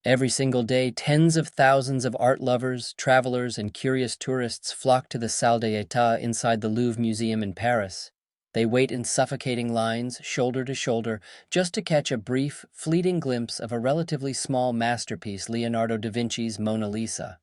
Every single day, tens of thousands of art lovers, travelers, and curious tourists flock to the Salle d'État inside the Louvre Museum in Paris. They wait in suffocating lines, shoulder to shoulder, just to catch a brief, fleeting glimpse of a relatively small masterpiece, Leonardo da Vinci's Mona Lisa.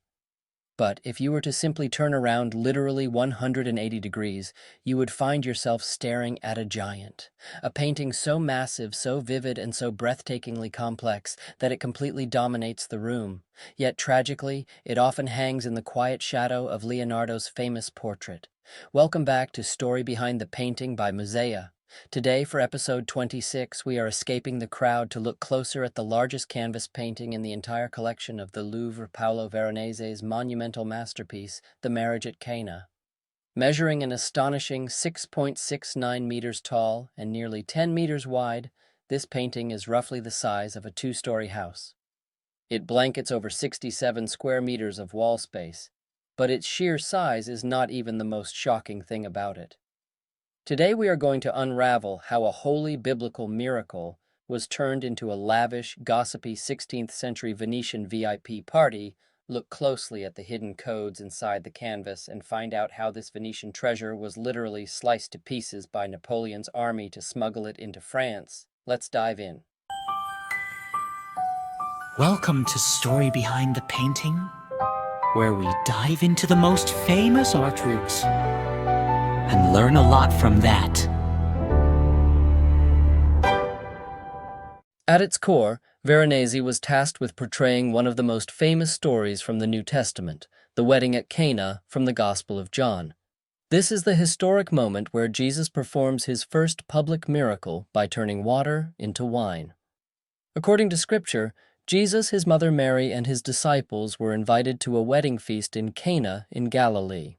But if you were to simply turn around literally 180 degrees, you would find yourself staring at a giant. A painting so massive, so vivid, and so breathtakingly complex that it completely dominates the room. Yet tragically, it often hangs in the quiet shadow of Leonardo's famous portrait. Welcome back to Story Behind the Painting by Muzea. Today, for episode 26, we are escaping the crowd to look closer at the largest canvas painting in the entire collection of the Louvre, Paolo Veronese's monumental masterpiece, The Marriage at Cana. Measuring an astonishing 6.69 meters tall and nearly 10 meters wide, this painting is roughly the size of a two-story house. It blankets over 67 square meters of wall space, but its sheer size is not even the most shocking thing about it. Today we are going to unravel how a holy biblical miracle was turned into a lavish, gossipy 16th century Venetian VIP party, look closely at the hidden codes inside the canvas, and find out how this Venetian treasure was literally sliced to pieces by Napoleon's army to smuggle it into France. Let's dive in. Welcome to Story Behind the Painting, where we dive into the most famous artworks and learn a lot from that. At its core, Veronese was tasked with portraying one of the most famous stories from the New Testament, the wedding at Cana from the Gospel of John. This is the historic moment where Jesus performs his first public miracle by turning water into wine. According to Scripture, Jesus, his mother Mary, and his disciples were invited to a wedding feast in Cana in Galilee.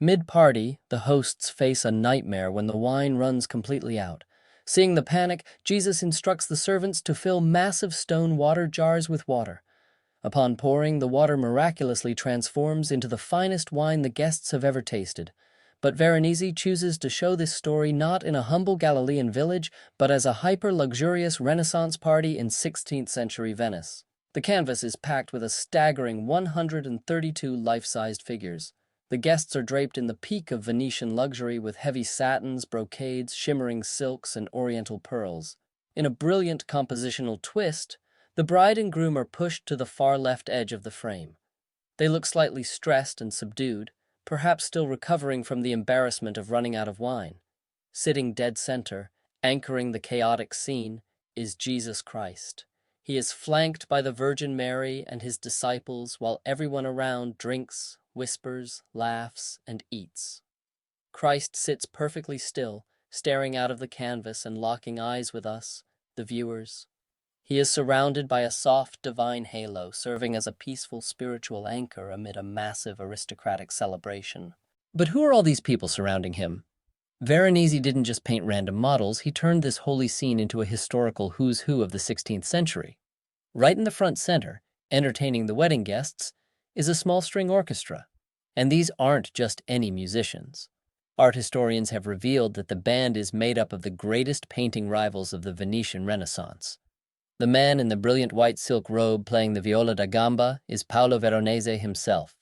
Mid-party, the hosts face a nightmare when the wine runs completely out. Seeing the panic, Jesus instructs the servants to fill massive stone water jars with water. Upon pouring, the water miraculously transforms into the finest wine the guests have ever tasted. But Veronese chooses to show this story not in a humble Galilean village, but as a hyper-luxurious Renaissance party in 16th century Venice. The canvas is packed with a staggering 132 life-sized figures. The guests are draped in the peak of Venetian luxury with heavy satins, brocades, shimmering silks, and oriental pearls. In a brilliant compositional twist, the bride and groom are pushed to the far left edge of the frame. They look slightly stressed and subdued, perhaps still recovering from the embarrassment of running out of wine. Sitting dead center, anchoring the chaotic scene, is Jesus Christ. He is flanked by the Virgin Mary and his disciples while everyone around drinks, whispers, laughs, and eats. Christ sits perfectly still, staring out of the canvas and locking eyes with us, the viewers. He is surrounded by a soft divine halo, serving as a peaceful spiritual anchor amid a massive aristocratic celebration. But who are all these people surrounding him? Veronese didn't just paint random models, he turned this holy scene into a historical who's who of the 16th century. Right in the front center, entertaining the wedding guests, is a small string orchestra. And these aren't just any musicians. Art historians have revealed that the band is made up of the greatest painting rivals of the Venetian Renaissance. The man in the brilliant white silk robe playing the viola da gamba is Paolo Veronese himself.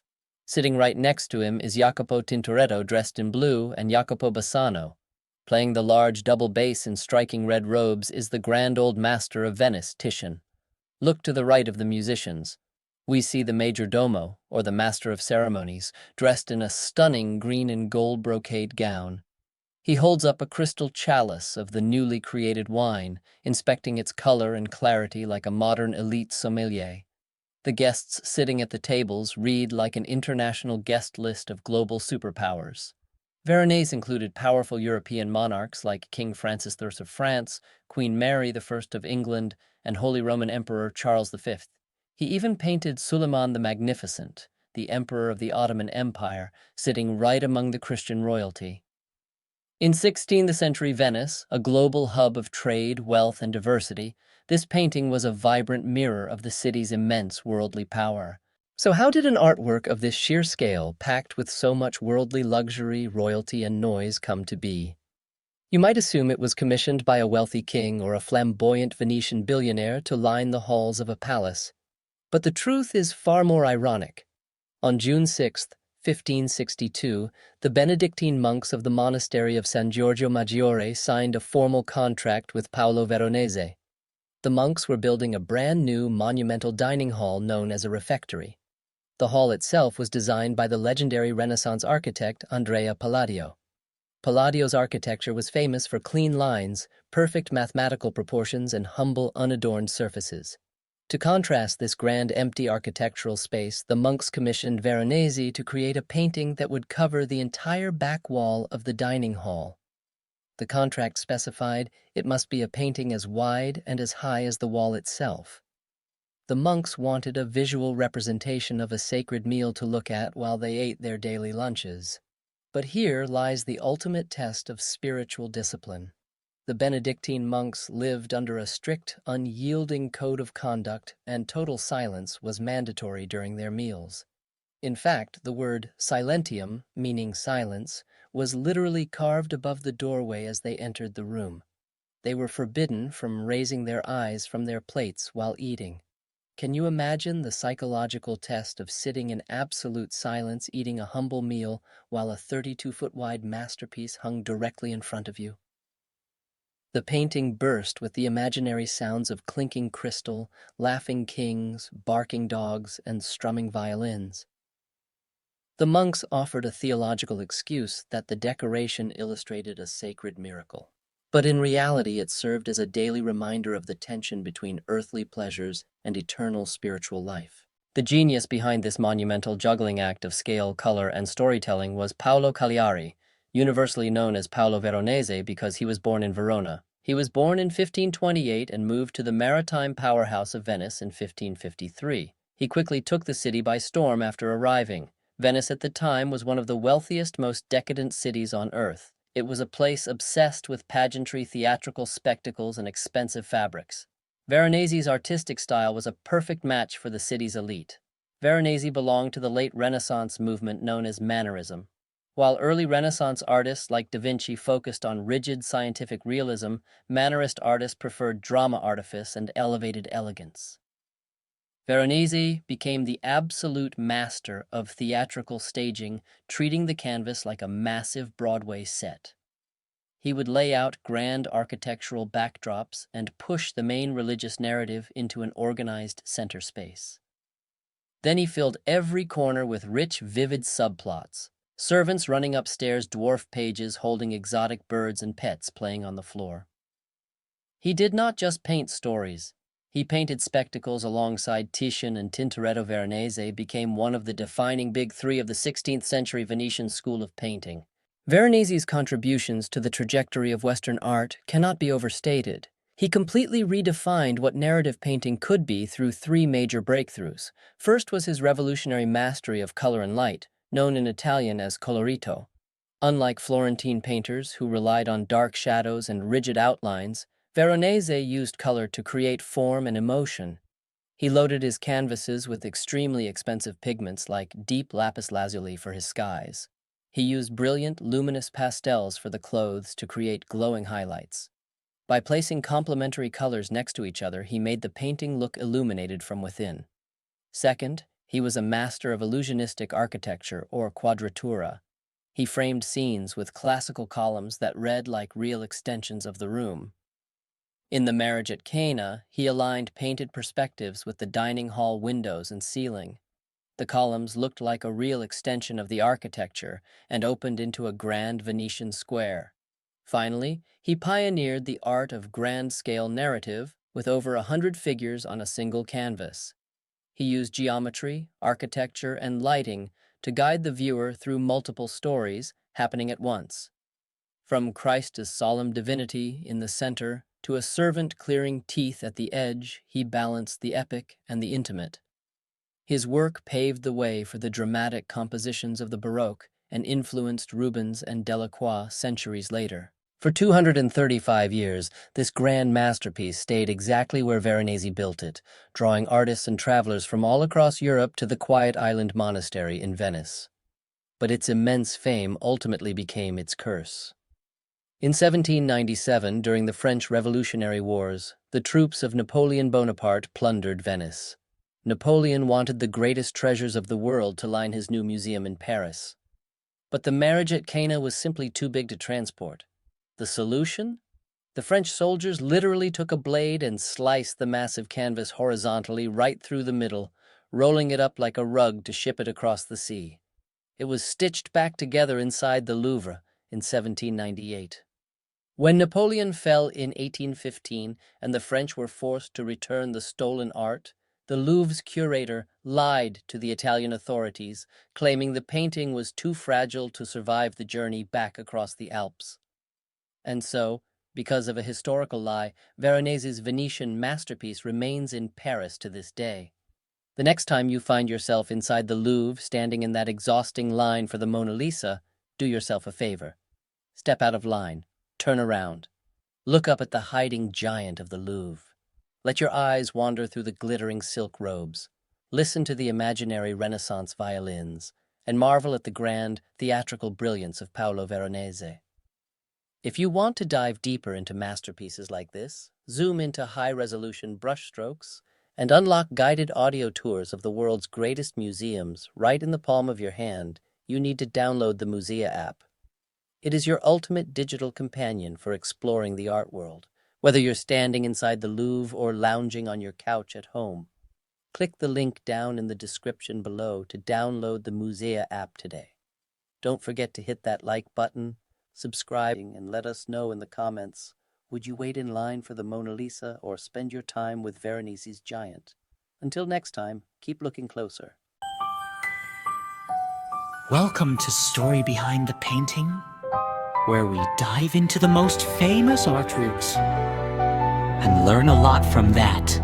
Sitting right next to him is Jacopo Tintoretto dressed in blue and Jacopo Bassano. Playing the large double bass in striking red robes is the grand old master of Venice, Titian. Look to the right of the musicians. We see the major domo, or the master of ceremonies, dressed in a stunning green and gold brocade gown. He holds up a crystal chalice of the newly created wine, inspecting its color and clarity like a modern elite sommelier. The guests sitting at the tables read like an international guest list of global superpowers. Veronese included powerful European monarchs like King Francis I of France, Queen Mary I of England, and Holy Roman Emperor Charles V. He even painted Suleiman the Magnificent, the emperor of the Ottoman Empire, sitting right among the Christian royalty. In 16th century Venice, a global hub of trade, wealth, and diversity, this painting was a vibrant mirror of the city's immense worldly power. So how did an artwork of this sheer scale, packed with so much worldly luxury, royalty, and noise, come to be? You might assume it was commissioned by a wealthy king or a flamboyant Venetian billionaire to line the halls of a palace. But the truth is far more ironic. On June 6, 1562, the Benedictine monks of the monastery of San Giorgio Maggiore signed a formal contract with Paolo Veronese. The monks were building a brand new monumental dining hall known as a refectory. The hall itself was designed by the legendary Renaissance architect Andrea Palladio. Palladio's architecture was famous for clean lines, perfect mathematical proportions, and humble, unadorned surfaces. To contrast this grand empty architectural space, the monks commissioned Veronese to create a painting that would cover the entire back wall of the dining hall. The contract specified it must be a painting as wide and as high as the wall itself. The monks wanted a visual representation of a sacred meal to look at while they ate their daily lunches. But here lies the ultimate test of spiritual discipline. The Benedictine monks lived under a strict, unyielding code of conduct, and total silence was mandatory during their meals. In fact, the word silentium, meaning silence, was literally carved above the doorway as they entered the room. They were forbidden from raising their eyes from their plates while eating. Can you imagine the psychological test of sitting in absolute silence eating a humble meal while a 32-foot-wide masterpiece hung directly in front of you? The painting burst with the imaginary sounds of clinking crystal, laughing kings, barking dogs, and strumming violins. The monks offered a theological excuse that the decoration illustrated a sacred miracle. But in reality, it served as a daily reminder of the tension between earthly pleasures and eternal spiritual life. The genius behind this monumental juggling act of scale, color, and storytelling was Paolo Cagliari, universally known as Paolo Veronese because he was born in Verona. He was born in 1528 and moved to the maritime powerhouse of Venice in 1553. He quickly took the city by storm after arriving. Venice at the time was one of the wealthiest, most decadent cities on earth. It was a place obsessed with pageantry, theatrical spectacles, and expensive fabrics. Veronese's artistic style was a perfect match for the city's elite. Veronese belonged to the late Renaissance movement known as Mannerism. While early Renaissance artists like Da Vinci focused on rigid scientific realism, Mannerist artists preferred drama artifice and elevated elegance. Veronese became the absolute master of theatrical staging, treating the canvas like a massive Broadway set. He would lay out grand architectural backdrops and push the main religious narrative into an organized center space. Then he filled every corner with rich, vivid subplots. Servants running upstairs, dwarf pages holding exotic birds, and pets playing on the floor. He did not just paint stories. He painted spectacles alongside Titian and Tintoretto. Veronese became one of the defining big three of the 16th century Venetian school of painting. Veronese's contributions to the trajectory of Western art cannot be overstated. He completely redefined what narrative painting could be through three major breakthroughs. First was his revolutionary mastery of color and light, known in Italian as colorito. Unlike Florentine painters who relied on dark shadows and rigid outlines, Veronese used color to create form and emotion. He loaded his canvases with extremely expensive pigments like deep lapis lazuli for his skies. He used brilliant, luminous pastels for the clothes to create glowing highlights. By placing complementary colors next to each other, he made the painting look illuminated from within. Second, he was a master of illusionistic architecture, or quadratura. He framed scenes with classical columns that read like real extensions of the room. In The Marriage at Cana, he aligned painted perspectives with the dining hall windows and ceiling. The columns looked like a real extension of the architecture and opened into a grand Venetian square. Finally, he pioneered the art of grand-scale narrative with over 100 figures on a single canvas. He used geometry, architecture, and lighting to guide the viewer through multiple stories happening at once. From Christ's solemn divinity in the center to a servant clearing teeth at the edge, he balanced the epic and the intimate. His work paved the way for the dramatic compositions of the Baroque and influenced Rubens and Delacroix centuries later. For 235 years, this grand masterpiece stayed exactly where Veronese built it, drawing artists and travelers from all across Europe to the quiet island monastery in Venice. But its immense fame ultimately became its curse. In 1797, during the French Revolutionary Wars, the troops of Napoleon Bonaparte plundered Venice. Napoleon wanted the greatest treasures of the world to line his new museum in Paris. But the marriage at Cana was simply too big to transport. The solution? The French soldiers literally took a blade and sliced the massive canvas horizontally right through the middle, rolling it up like a rug to ship it across the sea. It was stitched back together inside the Louvre in 1798. When Napoleon fell in 1815 and the French were forced to return the stolen art, the Louvre's curator lied to the Italian authorities, claiming the painting was too fragile to survive the journey back across the Alps. And so, because of a historical lie, Veronese's Venetian masterpiece remains in Paris to this day. The next time you find yourself inside the Louvre standing in that exhausting line for the Mona Lisa, do yourself a favor. Step out of line, turn around, look up at the hiding giant of the Louvre. Let your eyes wander through the glittering silk robes, listen to the imaginary Renaissance violins, and marvel at the grand, theatrical brilliance of Paolo Veronese. If you want to dive deeper into masterpieces like this, zoom into high-resolution brushstrokes, and unlock guided audio tours of the world's greatest museums right in the palm of your hand, you need to download the Muzea app. It is your ultimate digital companion for exploring the art world, whether you're standing inside the Louvre or lounging on your couch at home. Click the link down in the description below to download the Muzea app today. Don't forget to hit that like button, subscribe, and let us know in the comments, would you wait in line for the Mona Lisa or spend your time with Veronese's giant? Until next time, keep looking closer. Welcome to Story Behind the Painting, where we dive into the most famous art works and learn a lot from that.